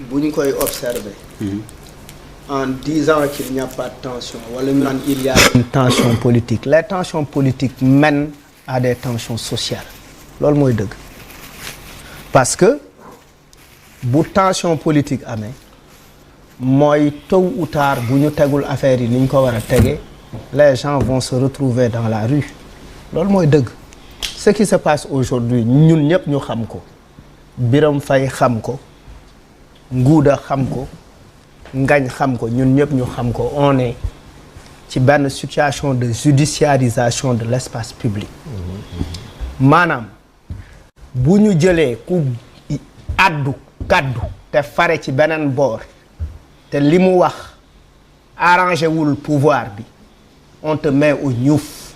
bu ñu koy observer en disant qu'il n'y a pas de tension wala ñu naan il y a une tension politique les tensions politiques mènent à des tensions sociales loolu mooy dëgg parce que bu tension politique amee mooy tôt ou tard bu ñu tegul affaire yi ni ñu ko war a tege les gens vont se retrouver dans la rue loolu mooy dëgg ce qui se passe aujourd'hui ñun ñëpp ñu xam ko Birame Faye xam ko Ngouda xam ko Ngagne xam ko ñun ñëpp ñu xam ko on est ci benn situation de judiciarisation de l'espace public maanaam bu ñu jëlee ku addu kaddu te fare ci beneen boor te li mu wax arrangé wul pouvoir bi on te met au ñuuf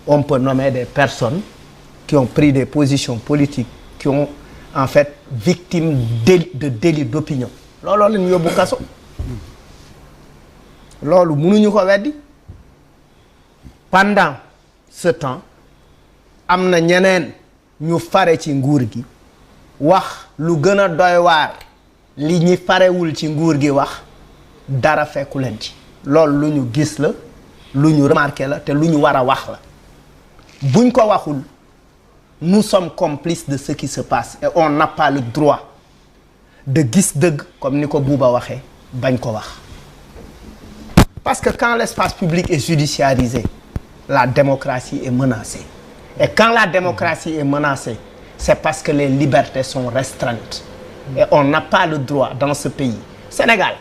on peut nommer des personnes qui ont pris des positions politiques qui ont en fait victimes de délits d'opinion looloo leen yóbbu kaso loolu mënuñu ko weddi pendant ce temps am na ñeneen ñu fare ci nguur gi wax lu gën a doy waar li ñi farewul ci nguur gi wax dara fekku leen ci loolu lu ñu gis la lu ñu remarqué la te lu ñu war a wax la buñ ko waxul nous sommes complices de ce qui se passe et on n'a pas le droit de gis dëgg comme ni ko Bouba waxee bañ ko wax parce que quand l'espace public est judiciarisé la démocratie est menacée et quand la démocratie est menacée c'est parce que les libertés sont restreintes et on n'a pas le droit dans ce pays Sénégal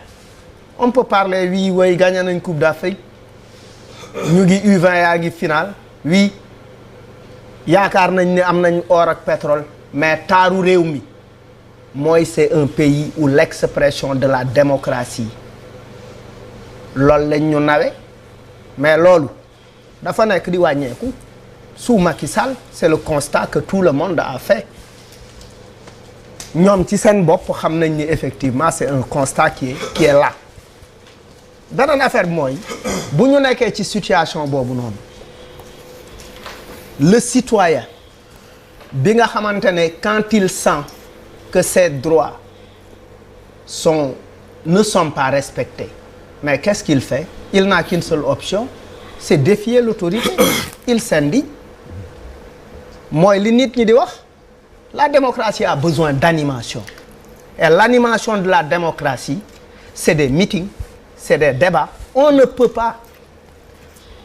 on peut parler oui way gagné nañ Coupe d'Afrique ñu ngi U20 yaa ngi final oui yaakaar nañ ne am nañ or ak pétrole mais taaru réew mi mooy c'est un pays où l'expression de la démocratie loolu lañ ñu nawe mais loolu dafa nekk di wàññeeku sous Macky Sall c'est le constat que tout le monde a fait ñoom ci seen bopp xam nañ ni effectivement c'est un constat qui est là beneen affaire bi mooy bu ñu nekkee ci situation boobu noonu le citoyen bi nga xamante ne quand il sent que ses droits ne sont pas respectés mais qu'est-ce qu'il fait? Il n'a qu'une seule option, c'est défier l'autorité. Il s'indigne. Mooy li nit ñi di wax la démocratie a besoin d'animation et l'animation de la démocratie c'est des meetings, c'est des débats. On ne peut pas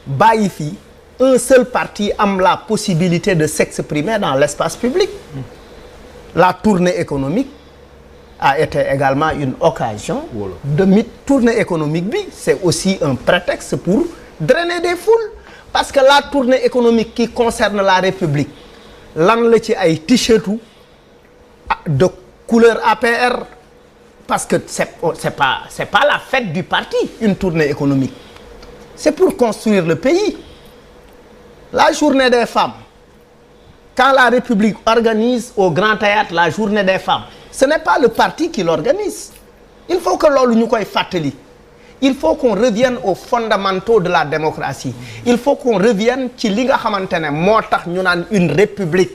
bàyyi fii un seul parti am la possibilité de s'exprimer dans l'espace public. La tournée économique a été également une occasion de tournée économique bi c'est aussi un prétexte pour drainer des foules parce que la tournée économique qui concerne la République lan la ci ay t-shirtu de couleur APR parce que c'est pas la fête du parti une tournée économique c'est pour construire le pays. La journée des femmes quand la République organise au Grand Théâtre la journée des femmes ce n'est pas le parti qui l'organise. Il faut que loolu ñu koy fàttali. Il faut qu'on revienne aux fondamentaux de la démocratie. Il faut qu'on revienne ci li nga xamante ne moo tax ñu naan une république.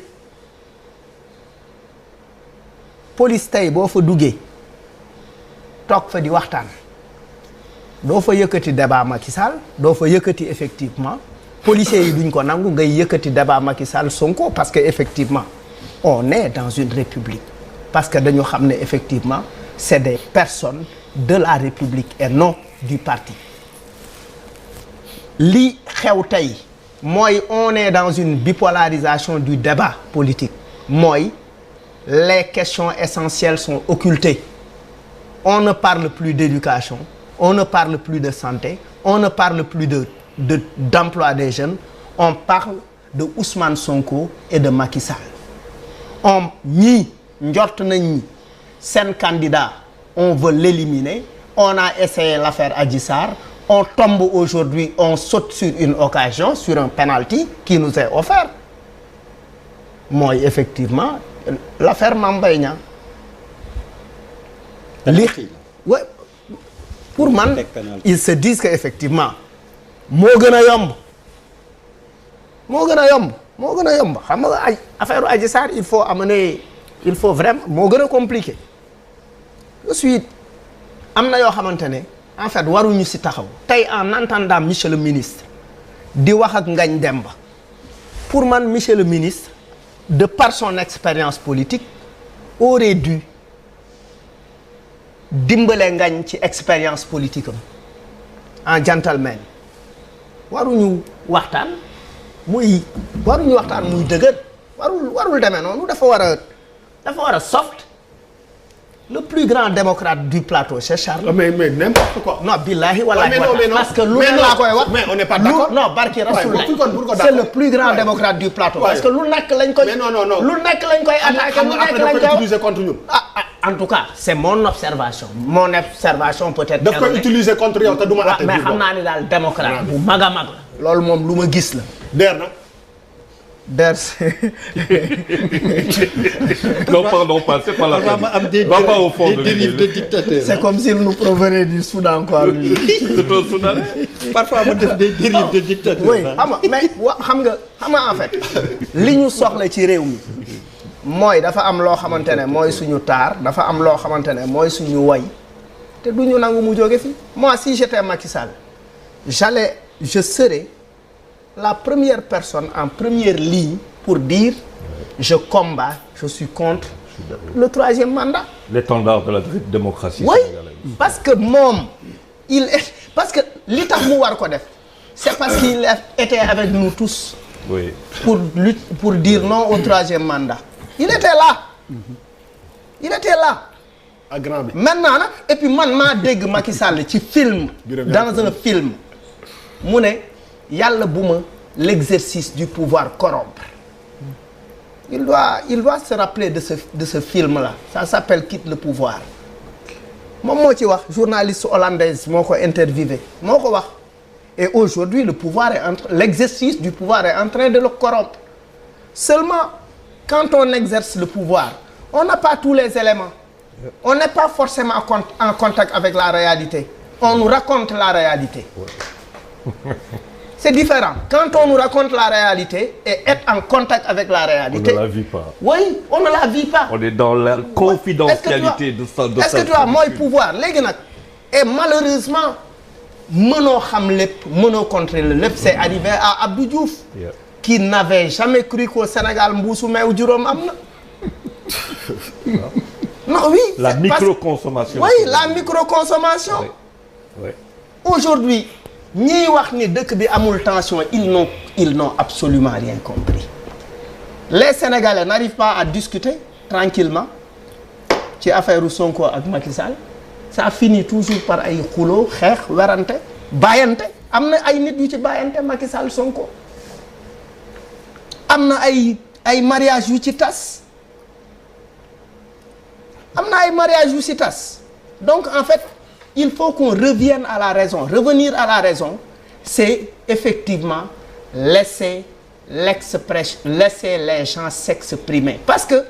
Police tey boo fa duggee toog fa di waxtaan doo fa yëkkati débat Macky Sall doo fa yëkkati effectivement policiers yi duñ ko nangu ngay yëkkati débat Macky Sall Sonko parce que effectivement on est dans une république. Parce que dañu xam ne effectivement c'est des personnes de la République et non du parti li xew tey mooy on est dans une bipolarisation du débat politique mooy les questions essentielles sont occultées on ne parle plus d'éducation on ne parle plus de santé on ne parle plus d'emploi des jeunes on parle de Ousmane Sonko et de Macky Sall ñii njort nañ ni seen candidat on veut l'éliminer on a essayé l'affaire Adji Sarr on tombe aujourd'hui on saute sur une occasion sur un penalty qui nous est offert mooy effectivement l'affaire Mame Mbaye Niang li ouais pour man ils se disent que effectivement moo gën a yomb xam nga ay affaire Adji Sarr il faut vraiment moo gën a compliqué ensuite am na yoo xamante ne en fait waruñu ci taxaw tey en entendant monsieur le ministre di wax ak Ngagne Demba pour man monsieur le ministre de par son expérience politique aurait dû dimbale Ngagne ci expérience politique am en gentleman waruñu waxtaan muy dëgër warul demee noonu dafa war a soft. Le plus grand démocrate du plateau, c'est Charles. Mais n'importe quoi. Non, billahi wallahi. Parce que lu nekk laa koy wax. Mais on n'est pas d'accord. Non, barki Rasoul. C'est le plus grand démocrate du plateau. Parce que lu nekk lañ koy. Mais non. Lu nekk lañ koy attaquer, lu nekk lañ koy utiliser contre ñun. En tout cas, c'est mon observation. Mon observation peut-être. daf koy utiliser contre yow te du ma atte. Mais xam naa ni daal démocrate bu mag a mag la. Loolu moom lu ma gis la. Der na. Non, pardon, c'est pas la peine. Va pas au fond de dictateur. C'est comme s'il nous provenait du Soudan, quoi. C'est un Soudanais. Parfois, on def des dérives de dictateur. Oui, mais xam nga en fait li ñu soxla ci réew mi mooy dafa am loo xamante ne mooy suñu taar dafa am loo xamante ne mooy suñu woy te du ñu nangu mu jóge fi. Moi, si j'étais Macky Sall, je serais la première personne en première ligne pour dire je combats, je suis contre le troisième mandat. L'étendard de la démocratie sénégalaise. Parce que parce que li tax mu war ko def c'est parce qu'il était avec nous tous. Oui. Pour dire non au troisième mandat. Il était là. À grand bi. Maintenant nag et puis man maa dégg Macky Sall ci film. Dans un film mu ne yàlla bu ma l'exercice du pouvoir corrompre. Il doit se rappeler de ce film là. Ça s'appelle Quitte le pouvoir. Moom moo ci wax journaliste hollandaise moo ko interviewé moo ko wax. Et aujourd'hui l'exercice du pouvoir est en train de le corrompre. Seulement quand on exerce le pouvoir on n'a pas tous les éléments. On n'est pas forcément en contact avec la réalité. On nous raconte la réalité. C'est différent. Quand on nous raconte la réalité et être en contact avec la réalité. On ne la vit pas. Oui, on ne la vit pas. On est dans la confidentialité de ça. Est-ce que tu vois mooy pouvoir léegi nag et malheureusement mënoo xam lépp mënoo contrôler lépp. C'est arrivé à Abdou Diouf. Qui n'avait jamais cru qu'au Sénégal mbuusu meew juróom am na. Non, oui. La microconsommation. Oui, la microconsommation. Oui. Aujourd'hui ñiy wax ni dëkk bi amul tension ils n'ont absolument rien compris. Les Sénégalais n'arrivent pas à discuter tranquillement ci affaire Sonko ak Macky Sall. Ça finit toujours par ay xuloo xeex werante bàyyante am na ay nit yu ci bàyyante Macky Sall Sonko. am na ay mariage yu ci tas. Donc en fait il faut qu'on revienne à la raison. Revenir à la raison c'est effectivement laisser les gens s'exprimer parce que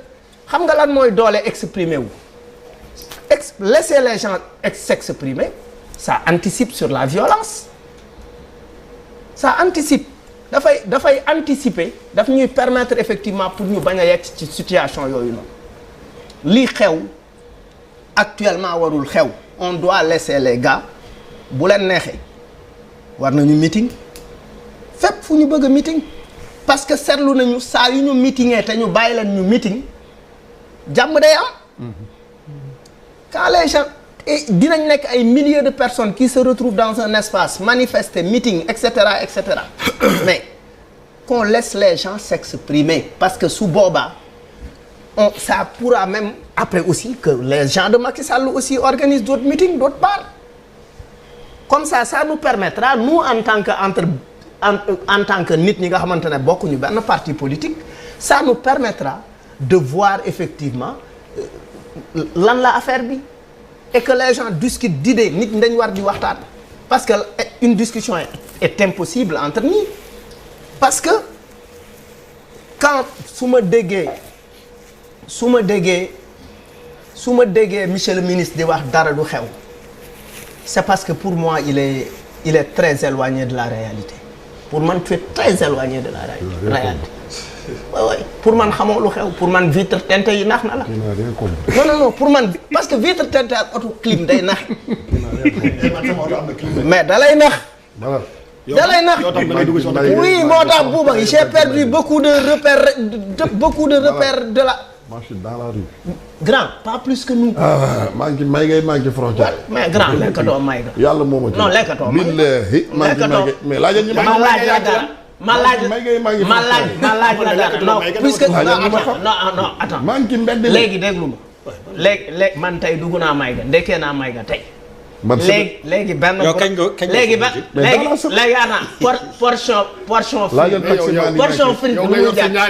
xam nga lan mooy doole exprimer wu laisser les gens s'exprimer ça anticipe sur la violence. Ça anticipe dafay anticiper daf ñuy permettre effectivement pour ñu bañ a yegg ci situation yooyu noonu lii xew actuellement warul xew. On doit laisser les gars bu leen neexee war nañu meeting fépp fu ñu bëgg a meeting parce que seetlu nañu saa yu ñu meetingee te ñu bàyyi leen ñu meeting jàmm day am. Quand les gens dinañ nekk ay milliers de personnes qui se retrouvent dans un espace manifester meeting etc. Mais qu'on laisse les gens s'exprimer parce que su boobaa ça pourra même après aussi que les gens de Macky Sall aussi organisent d'autres meetings d'autre part. Comme ça nous permettra nous en tant que nit ñi nga xamante ne bokkuñu benn parti politique ça nous permettra de voir effectivement lan la affaire bi et que les gens discutent d'idées nit ñi dañu war di waxtaan parce que une discussion est impossible entre nous parce que quand su ma déggee monsieur le ministre di wax dara du xew c'est parce que pour moi il est très éloigné de la réalité pour man tu es très éloigné de la réalité pour man xamoo lu xew pour man vitre teintée yi nax na la. non pour man parce que vitre teintée ak auto clim day nax. mais da lay nax. da lay nax oui moo tax Bouba j'ai perdu beaucoup de repères de la. Moi, je suis dans la rue. Grand, pas plus que nous. maa ngi frontière. mais grand lekkatoo may ga. yàlla moo ma ci. non lekkatoo may billahi maa ngi mais laajal ñi ma laaj la dara. ma laaj la dara non puisque non attends. maa ngi ci mbedd mi léegi déglu ma. léegi man tey dugg naa may ga ndekkee naa may ga tey. léegi benn. yow kañ léegi attends portion. laajal taximan yi portion frites lu muy jar